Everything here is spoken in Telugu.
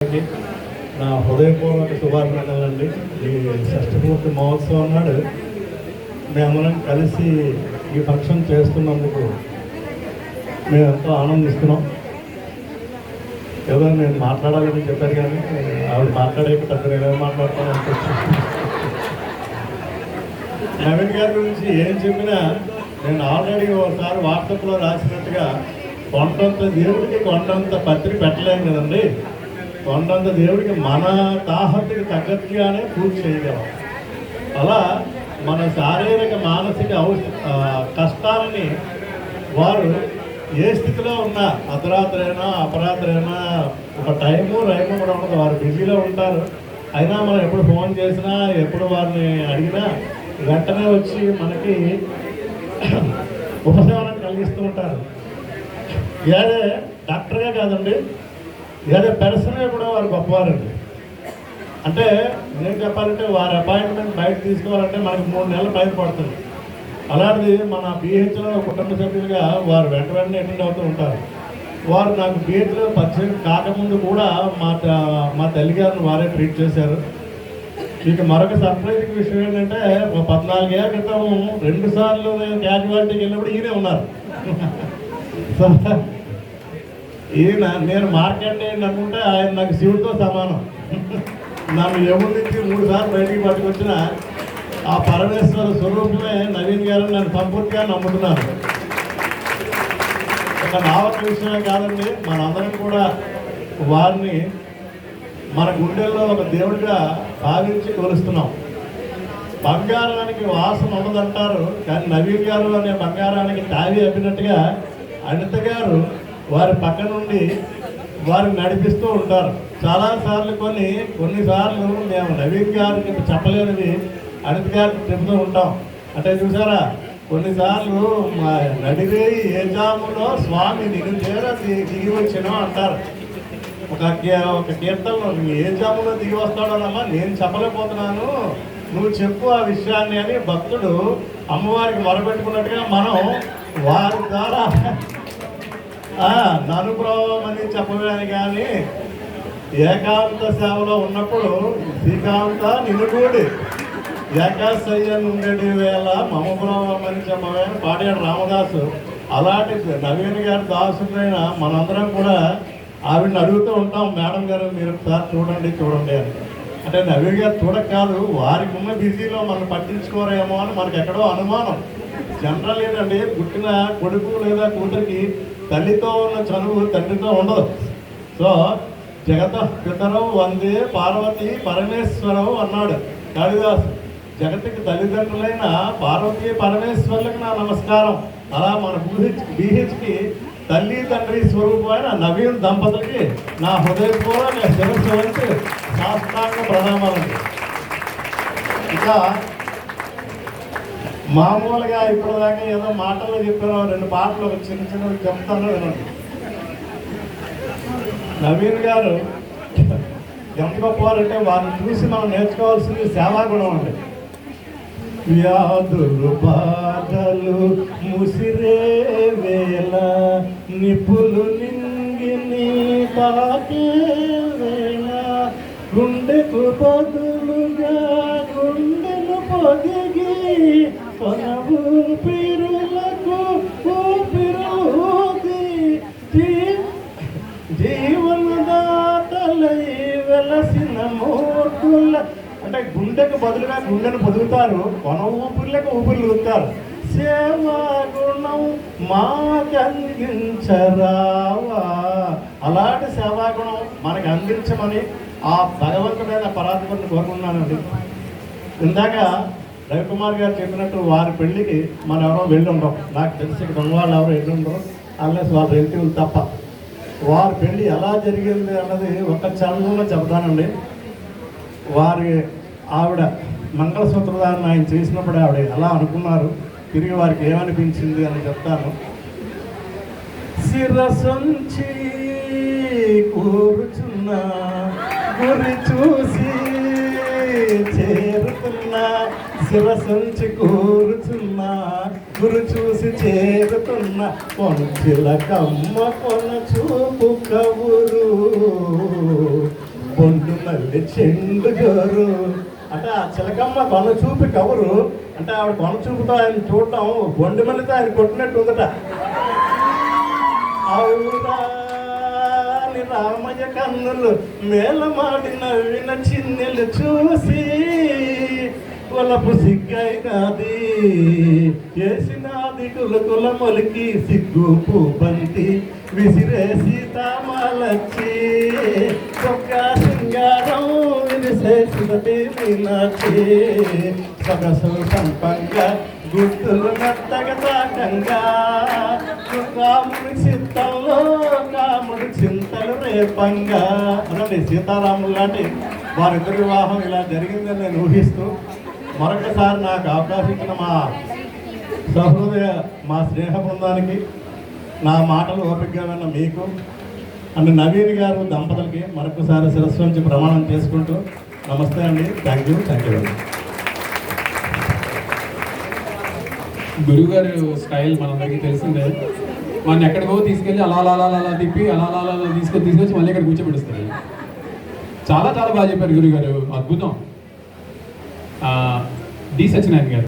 నా హృదయపూర్వక శుభాభినందనలండి. ఈ షష్ఠపూర్తి మహోత్సవం నాడు మేమందరం కలిసి ఈ ఫంక్షన్ చేస్తున్నందుకు మేము ఎంతో ఆనందిస్తున్నాం. ఏదో నేను మాట్లాడాలని చెప్పారు కానీ ఆవిడ మాట్లాడేకి పెద్ద నేనే మాట్లాడతాను అనుకుంటున్నాను. నవీన్ గారి గురించి ఏం చెప్పినా నేను ఆల్రెడీ ఒకసారి వాట్సాప్లో రాసినట్టుగా కొండంత దేవుడికి కొండంత పత్రిక పెట్టలేము కదండి. కొండంత దేవుడికి మన తాహతుకి తగ్గట్టుగానే పూజ చేయగలం. అలా మన శారీరక మానసిక కష్టాలని వారు ఏ స్థితిలో ఉన్నా అర్ధరాత్రి అయినా అపరాత్రి అయినా ఒక టైము రైము కూడా ఉండదు. వారు బిజీలో ఉంటారు. అయినా మనం ఎప్పుడు ఫోన్ చేసినా ఎప్పుడు వారిని అడిగినా వెంటనే వచ్చి మనకి ఉపశమనం కలిగిస్తూ ఉంటారు. ఏదే డాక్టర్గా కాదండి, ఏదో పెర్సన్గా కూడా వారు గొప్పవారండి. అంటే నేను చెప్పాలంటే వారి అపాయింట్మెంట్ బయట తీసుకోవాలంటే మనకి 3 నెలలు బయట పడుతుంది. అలాంటిది మన పిహెచ్లో కుటుంబ సభ్యులుగా వారు వెంటనే అటెండ్ అవుతూ ఉంటారు. వారు నాకు పిహెచ్లో పరిచయం కాకముందు కూడా మా తల్లిగారిని వారే ట్రీట్ చేశారు. ఇక మరొక సర్ప్రైజింగ్ విషయం ఏంటంటే 14 ఏళ్ళ క్రితం 2 సార్లు నేను క్యాజువాలిటీకి వెళ్ళినప్పుడు ఈయనే ఉన్నారు. ఈయన నేను మార్కండేయుడిని అనుకుంటే ఆయన నాకు శివుడితో సమానం. నన్ను యముడి నుంచి 3 సార్లు బయటికి పట్టుకొచ్చిన ఆ పరమేశ్వర స్వరూపమే నవీన్ గారు నన్ను సంపూర్తిగా నమ్ముతున్నాను. ఒక నావక విషయమే కాదండి, మనందరం కూడా వారిని మన గుండెల్లో ఒక దేవుడిగా భావించి కొలుస్తున్నాం. బంగారానికి వాసన ఉండదంటారు, కానీ నవీన్ గారు అనే బంగారానికి తావి అప్పినట్టుగా అనిత గారు వారి పక్క నుండి వారిని నడిపిస్తూ ఉంటారు. చాలాసార్లు కొన్నిసార్లు మేము నవీన్ గారికి చెప్పలేనివి అనిత గారికి చెబుతూ ఉంటాం. అంటే చూసారా, కొన్నిసార్లు మా నడివేయి ఏ జాములో స్వామి నిన్ను చేర దిగి వచ్చినా అంటారు. ఒక కీర్తనలో నువ్వు ఏ జాములో దిగి వస్తాడోనమ్మా నేను చెప్పలేకపోతున్నాను, నువ్వు చెప్పు ఆ విషయాన్ని అని భక్తుడు అమ్మవారికి మొరపెట్టుకున్నట్టుగా మనం వారి ద్వారా నన్ను ప్రభావమని చెప్పవేని కానీ ఏకాంత సేవలో ఉన్నప్పుడు శ్రీకాంత నిన్నుగూడి ఏకాశయ్య నుండి వేళ మమ ప్రభావమని చెప్పవే అని పాడాడు రామదాసు. అలాంటి నవీన్ గారి దాసుడైన మనందరం కూడా ఆవిడని అడుగుతూ ఉంటాం, మేడం గారు మీరు ఒకసారి చూడండి అని. అంటే నవీన్ గారు చూడక కాదు, వారికి ఉన్న బిజీలో మనం పట్టించుకోరేమో అని మనకు ఎక్కడో అనుమానం. జనరల్ ఏంటంటే పుట్టిన కొడుకు లేదా కూతురికి తల్లితో ఉన్న చనువు తండ్రితో ఉండదు. సో జగత పితరవు వందే పార్వతి పరమేశ్వరవు అన్నాడు కాళిదాసు. జగత్తుకి తల్లిదండ్రులైన పార్వతీ పరమేశ్వరులకు నా నమస్కారం. అలా మన బీహెచ్కి తల్లి తండ్రి స్వరూపమైన నవీన్ దంపతులకి నా హృదయపూర్వక శిరస్సు వంటి సాష్టాంగ ప్రణామాలండి. ఇక మామూలుగా ఇప్పటిదాకా ఏదో మాటల్లో చెప్పారో 2 పాటలు చిన్నవి చెప్తాను వినండి. నవీన్ గారు ఎంత గొప్పవారంటే వారిని చూసి మనం నేర్చుకోవాల్సింది సేవాగుణం అండి. వ్యాధులు బాధలు ముసిరే వేళ నిపులు నింగిని తాకే వేళ గుండెకు బదులుగా గుండెలు పొదిగి కొన ఊపిరులకు ఊపిరుది జీవనదాతలై వెలసిన మూర్తుల అంటే గుండెకు బదులుగా గుండెను పొదుగుతారు, కొన ఊపిరులకు ఊపిరి ఊతారు. సేవా గుణం మాకందించరావా, అలాంటి సేవాగుణం మనకు అందించమని ఆ భగవంతుడైన పరాత్మని కోరుకున్నానండి. ఇందాక రవికుమార్ గారు చెప్పినట్టు వారి పెళ్లికి మనం ఎవరో వెళ్ళి ఉండవు. నాకు తెలిసి దొంగవాళ్ళు ఎవరో వెళ్ళి ఉండరు, అన్లెస్ వాళ్ళ రిలేటివ్లు తప్ప. వారి పెళ్లి ఎలా జరిగింది అన్నది ఒక చరణంలో చెప్తానండి. వారి ఆవిడ మంగళసూత్రధారణ ఆయన చేసినప్పుడు ఆవిడ ఎలా అనుకున్నారు, తిరిగి వారికి ఏమనిపించింది అని చెప్తాను. శిరసొంచి కూర్చున్నా గురి చూసి చేరుతున్నా, శిరసొంచి కూర్చున్నా గురు చూసి చేరుతున్నా, కొనచిలకమ్మ కొన చూపు కవురు బొండు మళ్ళీ చెండు జోరు అంటే ఆ చిలకమ్మ కొన చూపి కవరు అంటే ఆవిడ కొన చూపుతో ఆయన చూడటం బొండు మళ్ళీతో ఆయన కొట్టినట్టు ఉందట. అవురా అని రామయ్య కన్నులు మేలమాడి నవ్విన చిన్నెలు చూసి కొలపు సిగ్గై కాది చేసినాది కుల మొలికి సిగ్గు పూబంతి విసిరే సీతామాలచ్చి ఒక్క సింగారం విరిసేసినది మీనాచి సొగసు సంపంగా గుర్తులు మెత్తగా తాకంగా కాముడి చిత్తంలో కాముడి చింతలు రేపంగా అనండి. సీతారాములు లాంటి వారిద్దరి వివాహం ఇలా జరిగిందని నేను ఊహిస్తూ మరొకసారి నాకు అవకాశం ఇచ్చిన మా సహృదయ మా స్నేహ బృందానికి, నా మాటలు ఓపికగా విన్న మీకు అండ్ నవీన్ గారు దంపతులకి మరొకసారి శిరస్సు నుంచి ప్రమాణం చేసుకుంటూ నమస్తే అండి. Thank you. గురువుగారు స్టైల్ మనందరికీ తెలిసిందే. మన ఎక్కడికో తీసుకెళ్ళి అలా తిప్పి అలా తీసుకొచ్చి మళ్ళీ ఇక్కడ కూర్చోబెడుస్తారు. చాలా బాగా చెప్పారు గురుగారు, అద్భుతం. డి సత్యనారాయణ గారు.